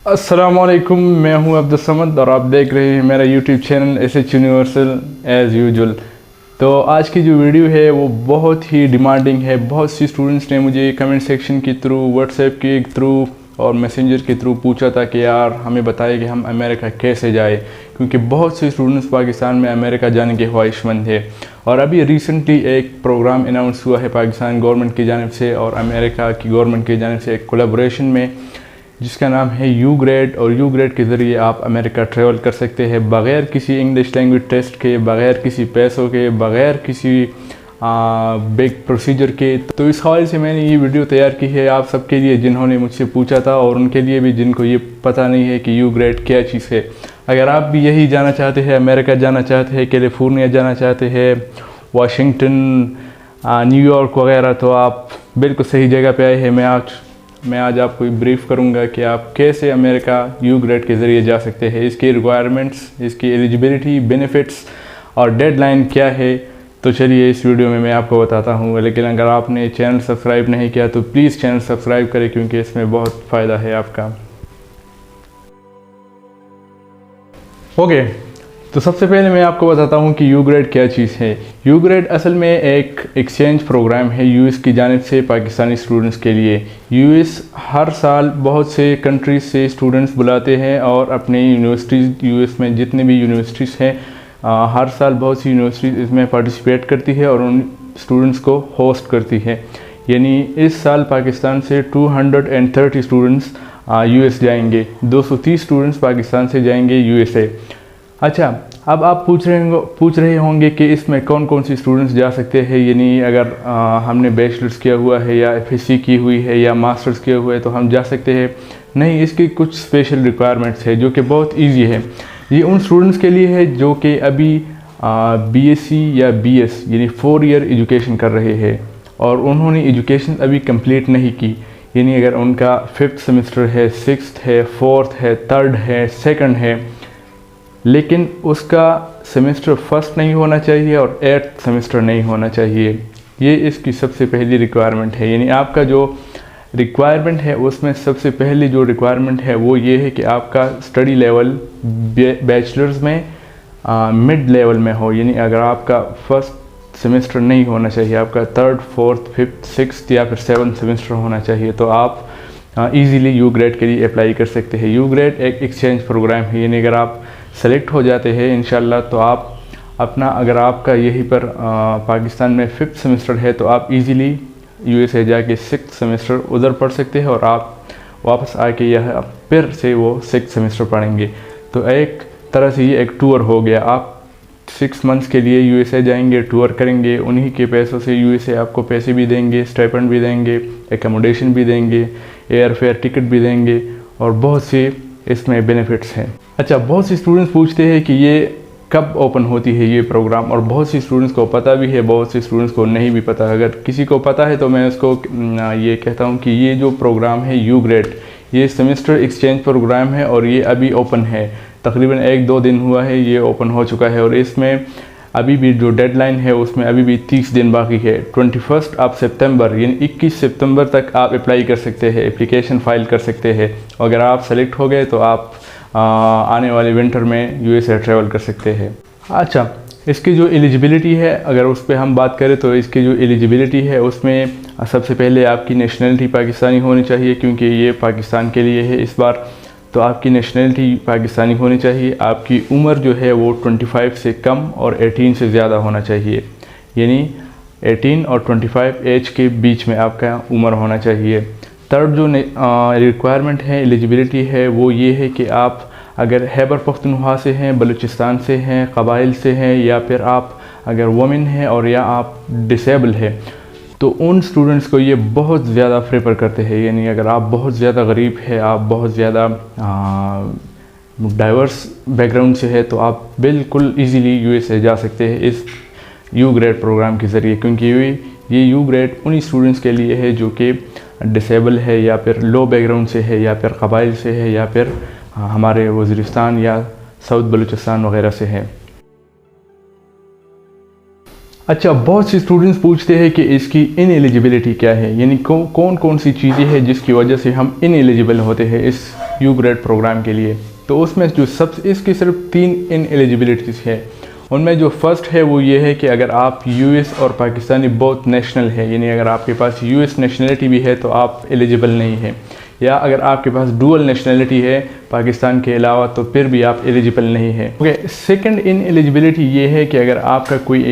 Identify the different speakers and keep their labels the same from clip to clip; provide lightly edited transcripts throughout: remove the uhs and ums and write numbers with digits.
Speaker 1: अस्सलामुअलैकुम, मैं हूं अब्दुल समद और आप देख रहे हैं मेरा YouTube channel SH universal as usual. तो आज की जो वीडियो है वो बहुत ही डिमांडिंग है। बहुत सी स्टूडेंट्स ने मुझे कमेंट सेक्शन के थ्रू, व्हाट्सएप के थ्रू और मैसेंजर के थ्रू पूछा था कि यार हमें बताइए कि हम अमेरिका कैसे जाए, क्योंकि बहुत से स्टूडेंट्स पाकिस्तान में अमेरिका जाने के ख्वाहिशमंद है। और अभी रिसेंटली एक प्रोग्राम अनाउंस हुआ है पाकिस्तान गवर्नमेंट की जानिब से और अमेरिका की गवर्नमेंट की जानिब से एक कोलैबोरेशन में, जिसका नाम है यू ग्रेड। और यू ग्रेड के ज़रिए आप अमेरिका ट्रैवल कर सकते हैं बग़ैर किसी इंग्लिश लैंग्वेज टेस्ट के, बग़ैर किसी पैसों के, बग़ैर किसी बिग प्रोसीजर के। तो इस हवाले से मैंने ये वीडियो तैयार की है आप सबके लिए जिन्होंने मुझसे पूछा था, और उनके लिए भी जिनको ये पता नहीं है कि यू ग्रेड क्या चीज़ है। अगर आप भी यही जाना चाहते हैं, अमेरिका जाना चाहते हैं, कैलिफोर्निया जाना चाहते हैं, वाशिंगटन, न्यूयॉर्क वगैरह, तो आप बिल्कुल सही जगह पे आए हैं। मैं आज आपको ब्रीफ करूंगा कि आप कैसे अमेरिका यू ग्रेड के ज़रिए जा सकते हैं, इसकी रिक्वायरमेंट्स, इसकी एलिजिबिलिटी, बेनिफिट्स और डेडलाइन क्या है। तो चलिए इस वीडियो में मैं आपको बताता हूँ। लेकिन अगर आपने चैनल सब्सक्राइब नहीं किया तो प्लीज़ चैनल सब्सक्राइब करें, क्योंकि इसमें बहुत फ़ायदा है आपका। ओके, तो सबसे पहले मैं आपको बताता हूँ कि यू ग्रेड क्या चीज़ है। यू ग्रेड असल में एक एक्सचेंज प्रोग्राम है यूएस की जानिब से पाकिस्तानी स्टूडेंट्स के लिए। यूएस हर साल बहुत से कंट्रीज से स्टूडेंट्स बुलाते हैं और अपनी यूनिवर्सिटीज़, यूएस में जितने भी यूनिवर्सिटीज़ हैं, हर साल बहुत सी यूनिवर्सिटीज़ इसमें पार्टिसिपेट करती है और उन स्टूडेंट्स को होस्ट करती है। यानी इस साल पाकिस्तान से 230 स्टूडेंट्स यूएस जाएंगे, 230 स्टूडेंट्स पाकिस्तान से जाएंगे यूएसए। अच्छा, अब आप पूछ रहे होंगे कि इसमें कौन कौन सी स्टूडेंट्स जा सकते हैं। यानी अगर हमने बैचलर्स किया हुआ है या FSc की हुई है या मास्टर्स किया हुआ है तो हम जा सकते हैं? नहीं, इसकी कुछ स्पेशल रिक्वायरमेंट्स है जो कि बहुत इजी है। ये उन स्टूडेंट्स के लिए है जो कि अभी BSc या BS यानी 4 ईयर एजुकेशन कर रहे हैं और उन्होंने एजुकेशन अभी कंप्लीट नहीं की। यानी अगर उनका 5th सेमेस्टर है, 6th है, 4th है, 3rd है, 2nd है, लेकिन उसका सेमेस्टर फर्स्ट नहीं होना चाहिए और 8th सेमेस्टर नहीं होना चाहिए। ये इसकी सबसे पहली रिक्वायरमेंट है। यानी आपका जो रिक्वायरमेंट है उसमें सबसे पहली जो रिक्वायरमेंट है वो ये है कि आपका स्टडी लेवल बैचलर्स में मिड लेवल में हो। यानी अगर आपका फर्स्ट सेमेस्टर नहीं होना चाहिए, आपका 3rd, 4th, 5th, 6th या फिर 7th सेमेस्टर होना चाहिए, तो आप ईज़िली यू ग्रेड के लिए अप्लाई कर सकते हैं। यू ग्रेड एक एक्सचेंज प्रोग्राम है। यानी अगर आप सेलेक्ट हो जाते हैं इंशाल्लाह तो आप अपना, अगर आपका यहीं पर पाकिस्तान में 5th सेमेस्टर है तो आप इजीली USA जाके 6th सेमेस्टर उधर पढ़ सकते हैं और आप वापस आके यह फिर से वो 6th सेमेस्टर पढ़ेंगे। तो एक तरह से ये एक टूर हो गया। आप 6 मंथ्स के लिए USA जाएंगे, टूर करेंगे, उन्हीं के पैसों से USA आपको पैसे भी देंगे, स्टाइपेंड भी देंगे, एकोमोडेशन भी देंगे, एयर फेयर टिकट भी देंगे और बहुत से इसमें बेनिफिट्स हैं। अच्छा, बहुत से स्टूडेंट्स पूछते हैं कि ये कब ओपन होती है ये प्रोग्राम, और बहुत सी स्टूडेंट्स को पता भी है, बहुत से स्टूडेंट्स को नहीं भी पता। अगर किसी को पता है तो मैं उसको ये कहता हूँ कि ये जो प्रोग्राम है यू ग्रेड, ये सेमेस्टर एक्सचेंज प्रोग्राम है और ये अभी ओपन है। तकरीबन 1-2 दिन हुआ है ये ओपन हो चुका है और इसमें अभी भी जो डेडलाइन है उसमें अभी भी 30 दिन बाकी है। 21 सितंबर यानी 21 सितंबर तक आप अप्लाई कर सकते हैं, एप्लीकेशन फ़ाइल कर सकते हैं। अगर आप सेलेक्ट हो गए तो आप आने वाले विंटर में USA ट्रैवल कर सकते हैं। अच्छा, इसकी जो एलिजिबिलिटी है, अगर उस पर हम बात करें तो इसकी जो एलिजिबिलिटी है उसमें सबसे पहले आपकी नेशनलिटी पाकिस्तानी होनी चाहिए, क्योंकि ये पाकिस्तान के लिए है इस बार। तो आपकी नेशनलिटी पाकिस्तानी होनी चाहिए। आपकी उम्र जो है वो 25 से कम और 18 से ज़्यादा होना चाहिए। यानी 18 और 25 एज के बीच में आपका उम्र होना चाहिए। थर्ड जो रिक्वायरमेंट है, एलिजिबिलिटी है, वो ये है कि आप अगर खैबर पख्तूनख्वा से हैं, बलूचिस्तान से हैं, कबाइल से हैं, या फिर आप अगर वुमेन हैं और या आप डिसेबल है, तो उन स्टूडेंट्स को ये बहुत ज़्यादा प्रेफर करते हैं। यानी अगर आप बहुत ज़्यादा गरीब है, आप बहुत ज़्यादा डाइवर्स बैकग्राउंड से है, तो आप बिल्कुल इजीली USA जा सकते हैं इस यू ग्रेड प्रोग्राम के ज़रिए, क्योंकि ये यू ग्रेड उन्हीं स्टूडेंट्स के लिए है जो कि डिसेबल है या फिर लो बैकग्राउंड से है या फिर कबाइल से है या फिर हमारे वज़ीरिस्तान या साउथ बलूचिस्तान वगैरह से है। अच्छा, बहुत से स्टूडेंट्स पूछते हैं कि इसकी इनएलिजिबिलिटी क्या है, यानी कौन कौन सी चीज़ें हैं जिसकी वजह से हम इनएलिजिबल होते हैं इस यू ग्रेड प्रोग्राम के लिए। तो उसमें जो इसकी सिर्फ 3 इन एलिजिबिलिटीज़ है। उनमें जो फर्स्ट है वो ये है कि अगर आप यूएस और पाकिस्तानी बोथ नेशनल है, यानी अगर आपके पास यूएस नेशनलिटी भी है तो आप एलिजिबल नहीं है, या अगर आपके पास डुअल नेशनलिटी है पाकिस्तान के अलावा तो फिर भी आप एलिजिबल नहीं है। ओके, सेकंड इन एलिजिबिलिटी ये है कि अगर आपका कोई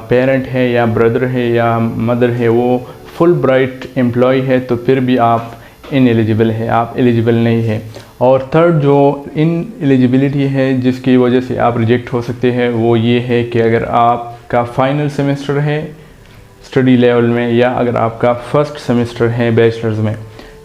Speaker 1: पेरेंट है या ब्रदर है या मदर है वो फुल ब्राइट एम्प्लॉय है तो फिर भी आप इन एलिजिबल है, आप एलिजिबल नहीं है। और थर्ड जो इन एलिजिबिलिटी है जिसकी वजह से आप रिजेक्ट हो सकते हैं वो ये है कि अगर आपका फाइनल सेमेस्टर है स्टडी लेवल में, या अगर आपका फर्स्ट सेमेस्टर है बैचलर्स में,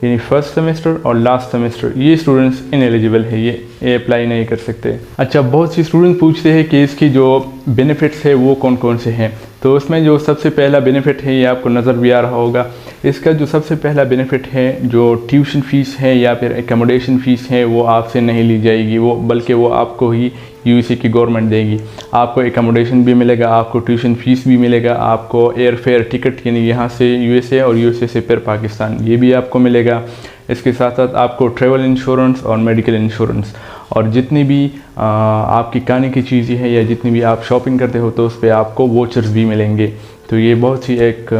Speaker 1: यानी फर्स्ट सेमेस्टर और लास्ट सेमेस्टर, ये स्टूडेंट्स इनएलिजिबल है, ये अप्लाई नहीं कर सकते। अच्छा, बहुत सी स्टूडेंट पूछते हैं कि इसकी जो बेनिफिट्स है वो कौन कौन से हैं। तो उसमें जो सबसे पहला बेनिफिट है ये आपको नज़र भी आ रहा होगा। इसका जो सबसे पहला बेनिफिट है जो ट्यूशन फ़ीस है या फिर एकोमोडेशन फ़ीस है वो आपसे नहीं ली जाएगी, वो बल्कि वो आपको ही यूएसए की गवर्नमेंट देगी। आपको एकोमोडेशन भी मिलेगा, आपको ट्यूशन फ़ीस भी मिलेगा, आपको एयर फेयर टिकट यानी यहाँ से यूएसए और यूएसए से फिर पाकिस्तान ये भी आपको मिलेगा। इसके साथ साथ आपको ट्रैवल इंश्योरेंस और मेडिकल इंश्योरेंस, और जितनी भी आपकी खाने की चीज़ें हैं या जितनी भी आप शॉपिंग करते हो तो उस पर आपको वोचर्स भी मिलेंगे। तो ये बहुत ही एक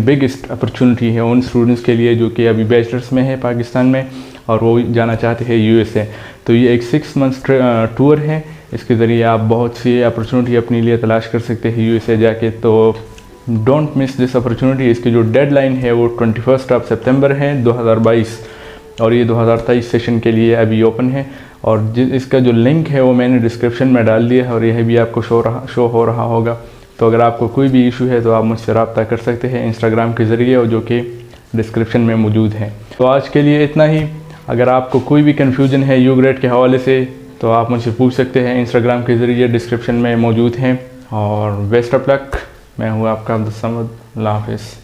Speaker 1: बिगेस्ट अपॉर्चुनिटी है उन स्टूडेंट्स के लिए जो कि अभी बैचलर्स में है पाकिस्तान में और वो जाना चाहते हैं यूएसए। तो ये एक 6 मंथ्स टूर है, इसके ज़रिए आप बहुत सी अपॉर्चुनिटी अपने लिए तलाश कर सकते हैं यूएसए जाके। तो डोंट मिस दिस अपॉर्चुनिटी। इसकी जो डेडलाइन है वो 21 सितंबर है 2022 और ये 2023 सेशन के लिए अभी ओपन है। और इसका जो लिंक है वो मैंने डिस्क्रिप्शन में डाल दिया है और यह भी आपको शो हो रहा होगा। तो अगर आपको कोई भी इशू है तो आप मुझसे रब्ता कर सकते हैं इंस्टाग्राम के ज़रिए, और जो कि डिस्क्रिप्शन में मौजूद है। तो आज के लिए इतना ही। अगर आपको कोई भी कन्फ्यूजन है यू ग्रेड के हवाले से तो आप मुझसे पूछ सकते हैं इंस्टाग्राम के ज़रिए, डिस्क्रिप्शन में मौजूद हैं। और बेस्ट ऑफ लक। मैं हूँ आपका अब्दुल समद। अल्लाह हाफ़िज़।